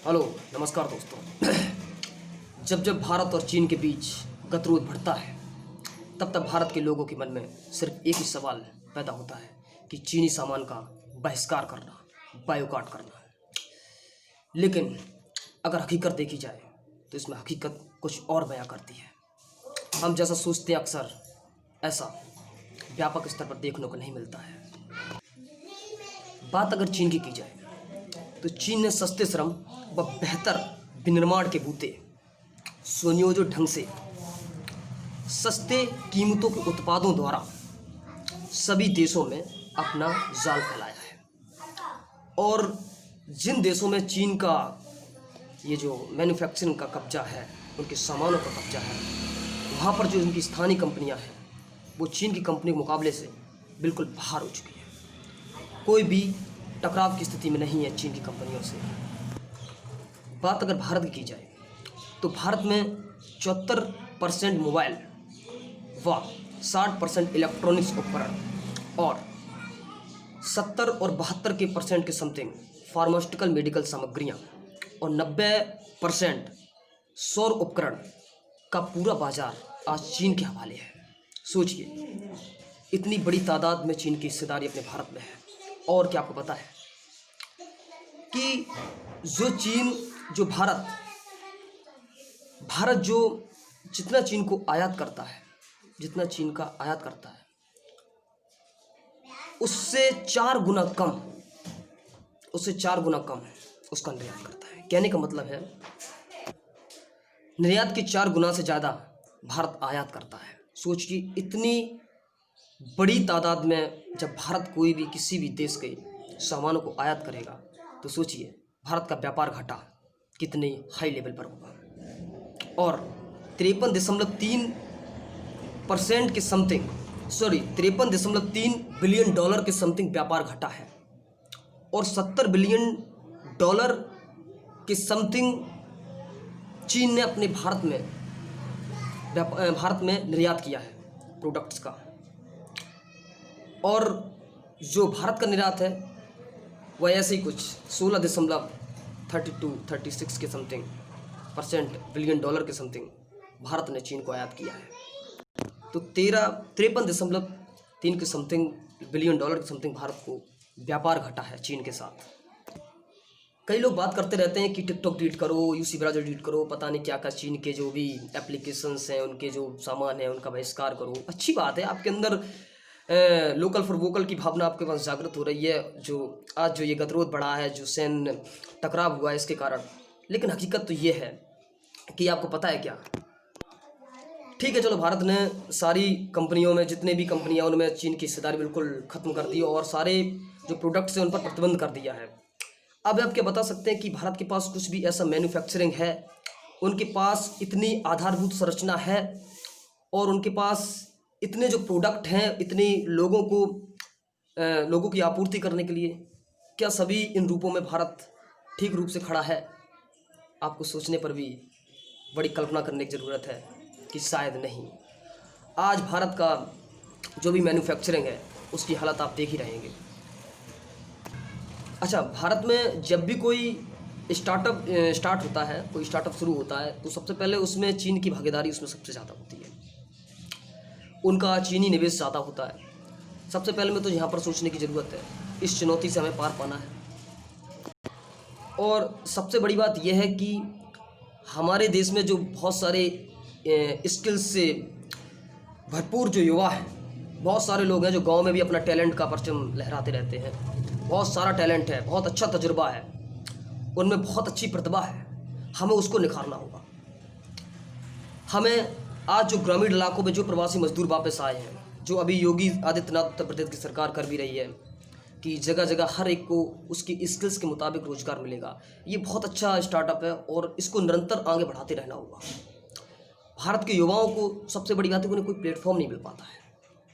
Hello, नमस्कार दोस्तों। जब जब भारत और चीन के बीच गतिरोध बढ़ता है, तब तब भारत के लोगों के मन में सिर्फ एक ही सवाल पैदा होता है कि चीनी सामान का बहिष्कार करना, बायकॉट करना। लेकिन अगर हकीकत देखी जाए तो इसमें हकीकत कुछ और बयां करती है। हम जैसा सोचते हैं अक्सर ऐसा व्यापक स्तर पर देखने को नहीं मिलता है। बात अगर चीन की जाए तो चीन ने सस्ते श्रम व बेहतर विनिर्माण के बूते सुनियोजित ढंग से सस्ते कीमतों के उत्पादों द्वारा सभी देशों में अपना जाल फैलाया है। और जिन देशों में चीन का ये जो मैन्युफैक्चरिंग का कब्जा है, उनके सामानों का कब्जा है, वहाँ पर जो उनकी स्थानीय कंपनियाँ हैं वो चीन की कंपनी के मुकाबले से बिल्कुल बाहर हो चुकी है। कोई भी टकराव की स्थिति में नहीं है चीन की कंपनियों से। बात अगर भारत की जाए तो भारत में 74% मोबाइल व 60% इलेक्ट्रॉनिक्स उपकरण और 70 और 72% के समथिंग फार्मास्यूटिकल मेडिकल सामग्रियां और 90% सौर उपकरण का पूरा बाजार आज चीन के हवाले है। सोचिए, इतनी बड़ी तादाद में चीन की हिस्सेदारी अपने भारत में है। और क्या आपको पता है कि जो भारत जो जितना चीन को आयात करता है, जितना चीन का आयात करता है उससे 4 गुना कम उसका निर्यात करता है। कहने का मतलब है निर्यात के 4 गुना से ज़्यादा भारत आयात करता है। सोचिए, इतनी बड़ी तादाद में जब भारत कोई भी किसी भी देश के सामानों को आयात करेगा तो सोचिए भारत का व्यापार घाटा कितने हाई लेवल पर होगा। और 53.3% के समथिंग 53.3 बिलियन डॉलर के समथिंग व्यापार घटा है और 70 बिलियन डॉलर के समथिंग चीन ने अपने भारत में निर्यात किया है प्रोडक्ट्स का। और जो भारत का निर्यात है वह ऐसे ही कुछ 16.36 के समथिंग % बिलियन डॉलर के समथिंग भारत ने चीन को आयात किया है। तो 53.3 के समथिंग बिलियन डॉलर के समथिंग भारत को व्यापार घटा है चीन के साथ। कई लोग बात करते रहते हैं कि टिकटॉक डिलीट करो, यूसी ब्राउज़र डिलीट करो, पता नहीं क्या क्या, चीन के जो भी एप्लीकेशंस हैं, उनके जो सामान है उनका बहिष्कार करो। अच्छी बात है, आपके अंदर लोकल फॉर वोकल की भावना आपके पास जागृत हो रही है। जो आज जो ये गतिरोध बढ़ा है, जो सैन्य टकराव हुआ है इसके कारण। लेकिन हकीकत तो ये है कि आपको पता है क्या, ठीक है चलो, भारत ने सारी कंपनियों में, जितने भी कंपनियां उनमें चीन की हिस्सेदारी बिल्कुल ख़त्म कर दी और सारे जो प्रोडक्ट्स हैं उन पर प्रतिबंध कर दिया है। अब आप क्या बता सकते हैं कि भारत के पास कुछ भी ऐसा मैन्युफैक्चरिंग है, उनके पास इतनी आधारभूत संरचना है और उनके पास इतने जो प्रोडक्ट हैं, इतने लोगों की आपूर्ति करने के लिए, क्या सभी इन रूपों में भारत ठीक रूप से खड़ा है? आपको सोचने पर भी बड़ी कल्पना करने की ज़रूरत है कि शायद नहीं। आज भारत का जो भी मैन्युफैक्चरिंग है उसकी हालत आप देख ही रहेंगे। अच्छा, भारत में जब भी कोई स्टार्ट होता है, कोई स्टार्टअप शुरू होता है तो सबसे पहले उसमें चीन की भागीदारी उसमें सबसे ज़्यादा होती है। उनका चीनी निवेश ज़्यादा होता है। सबसे पहले में तो यहाँ पर सोचने की ज़रूरत है, इस चुनौती से हमें पार पाना है। और सबसे बड़ी बात यह है कि हमारे देश में जो बहुत सारे स्किल्स से भरपूर जो युवा हैं, बहुत सारे लोग हैं जो गांव में भी अपना टैलेंट का परचम लहराते रहते हैं। बहुत सारा टैलेंट है, बहुत अच्छा तजुर्बा है, उनमें बहुत अच्छी प्रतिभा है। हमें उसको निखारना होगा। हमें आज जो ग्रामीण इलाकों में जो प्रवासी मजदूर वापस आए हैं, जो अभी योगी आदित्यनाथ उत्तर प्रदेश की सरकार कर भी रही है कि जगह जगह हर एक को उसकी स्किल्स के मुताबिक रोज़गार मिलेगा, ये बहुत अच्छा स्टार्टअप है और इसको निरंतर आगे बढ़ाते रहना होगा। भारत के युवाओं को सबसे बड़ी बात है कि उन्हें कोई प्लेटफॉर्म नहीं मिल पाता है,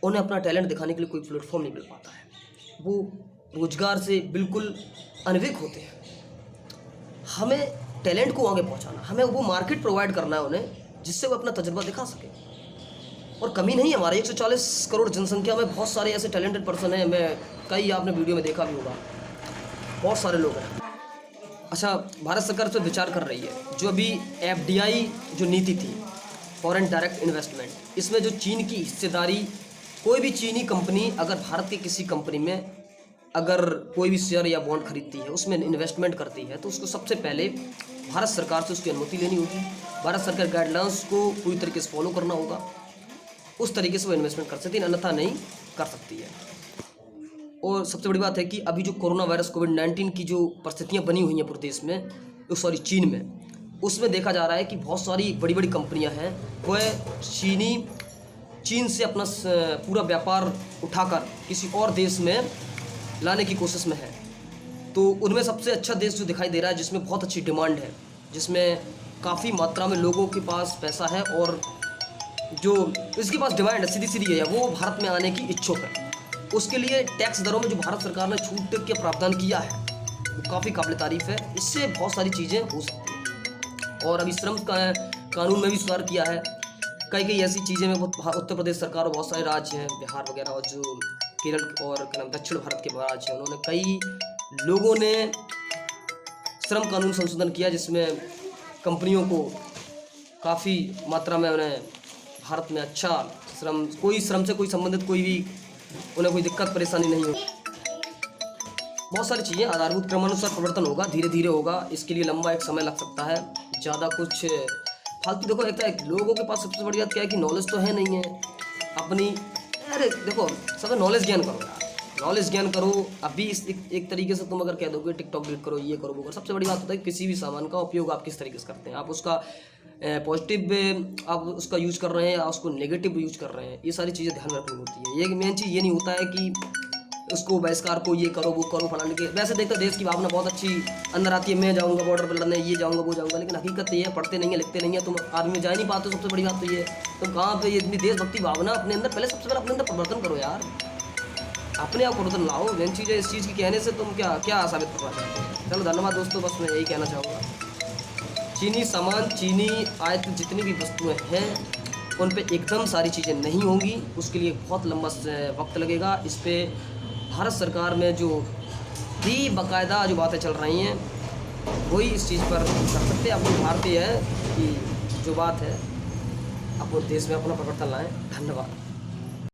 उन्हें अपना टैलेंट दिखाने के लिए कोई प्लेटफॉर्म नहीं मिल पाता है। वो रोज़गार से बिल्कुल अनभिज्ञ होते हैं। हमें टैलेंट को आगे पहुंचाना, हमें वो मार्केट प्रोवाइड करना है उन्हें, जिससे वो अपना तजुर्बा दिखा सके। और कमी नहीं है, हमारे 140 करोड़ जनसंख्या में बहुत सारे ऐसे टैलेंटेड पर्सन हैं। मैं कई आपने वीडियो में देखा भी होगा, बहुत सारे लोग हैं। अच्छा, भारत सरकार इस पर विचार कर रही है। जो अभी एफडीआई जो नीति थी, फॉरेन डायरेक्ट इन्वेस्टमेंट, इसमें जो चीन की हिस्सेदारी, कोई भी चीनी कंपनी अगर भारत की किसी कंपनी में अगर कोई भी शेयर या बॉन्ड खरीदती है, उसमें इन्वेस्टमेंट करती है, तो उसको सबसे पहले भारत सरकार से उसकी अनुमति लेनी होगी। भारत सरकार गाइडलाइंस को पूरी तरीके से फॉलो करना होगा, उस तरीके से वो इन्वेस्टमेंट कर सकती है, अन्यथा नहीं कर सकती है। और सबसे बड़ी बात है कि अभी जो कोरोना वायरस कोविड-19 की जो परिस्थितियाँ बनी हुई हैं पूरे देश में, चीन में, उसमें देखा जा रहा है कि बहुत सारी बड़ी बड़ी कंपनियां हैं, वह चीन से अपना पूरा व्यापार उठाकर किसी और देश में लाने की कोशिश में है। तो उनमें सबसे अच्छा देश जो दिखाई दे रहा है, जिसमें बहुत अच्छी डिमांड है, जिसमें काफ़ी मात्रा में लोगों के पास पैसा है और जो इसके पास डिमांड है, सीधी सीधी है, वो भारत में आने की इच्छुक है। उसके लिए टैक्स दरों में जो भारत सरकार ने छूट के प्रावधान किया है, वो काफ़ी काबिल तारीफ है। इससे बहुत सारी चीज़ें हो सकती हैं। और अभी श्रम कानून में भी सुधार किया है। कई ऐसी चीज़ें में उत्तर प्रदेश सरकार और बहुत सारे राज्य हैं, बिहार वगैरह, और जो केरल और दक्षिण भारत के राज्य हैं, उन्होंने कई लोगों ने श्रम कानून संशोधन किया, जिसमें कंपनियों को काफ़ी मात्रा में उन्हें भारत में अच्छा श्रम से कोई संबंधित उन्हें कोई दिक्कत परेशानी नहीं हो। बहुत सारी चीज़ें आधारभूत क्रमानुसार परिवर्तन होगा, धीरे धीरे होगा। इसके लिए लंबा एक समय लग सकता है, ज़्यादा कुछ फालतू। देखो, एक लोगों के पास सबसे बड़ी बात क्या है कि नॉलेज तो है नहीं है अपनी। अरे देखो, सब नॉलेज गेन करो यार, नॉलेज गेन करो। अभी इस एक तरीके से तुम अगर कह दोगे टिकटॉक डिलीट करो, ये करो, वो करो, सबसे बड़ी बात होता है किसी भी सामान का उपयोग आप किस तरीके से करते हैं। आप उसका पॉजिटिव आप उसका यूज कर रहे हैं या उसको नेगेटिव यूज कर रहे हैं, ये सारी चीज़ें ध्यान में रखनी होती है। ये मेन चीज़ ये नहीं होता है कि उसको बहिष्कार को ये करो वो करो फलाने के। वैसे देखते देश की भावना बहुत अच्छी अंदर आती है, मैं जाऊँगा बॉर्डर पर लड़ने, ये जाऊँगा वो जाऊँगा, लेकिन हकीकत ये है, पढ़ते नहीं है, लिखते नहीं है, तुम आर्मी में जा नहीं पाते। सबसे बड़ी बात तो ये, तुम कहाँ पे ये इतनी देशभक्ति भावना अपने अंदर, पहले सबसे पहले अपने अंदर परिवर्तन करो यार, अपने आप परिवर्तन लाओ। मेन चीज़ है, इस चीज़ की कहने से तुम क्या साबित करना चाहते हो। चलो धन्यवाद दोस्तों, बस मैं यही कहना चाहूँगा। चीनी सामान, चीनी आयत जितनी भी वस्तुएं हैं, उन पे एकदम सारी चीज़ें नहीं होंगी, उसके लिए बहुत लंबा वक्त लगेगा। इस पर भारत सरकार में जो भी बाकायदा जो बातें चल रही हैं, वही इस चीज़ पर कर सकते हैं। अपनी भारतीय है कि जो बात है, अपने देश में अपना परिवर्तन लाएँ। धन्यवाद।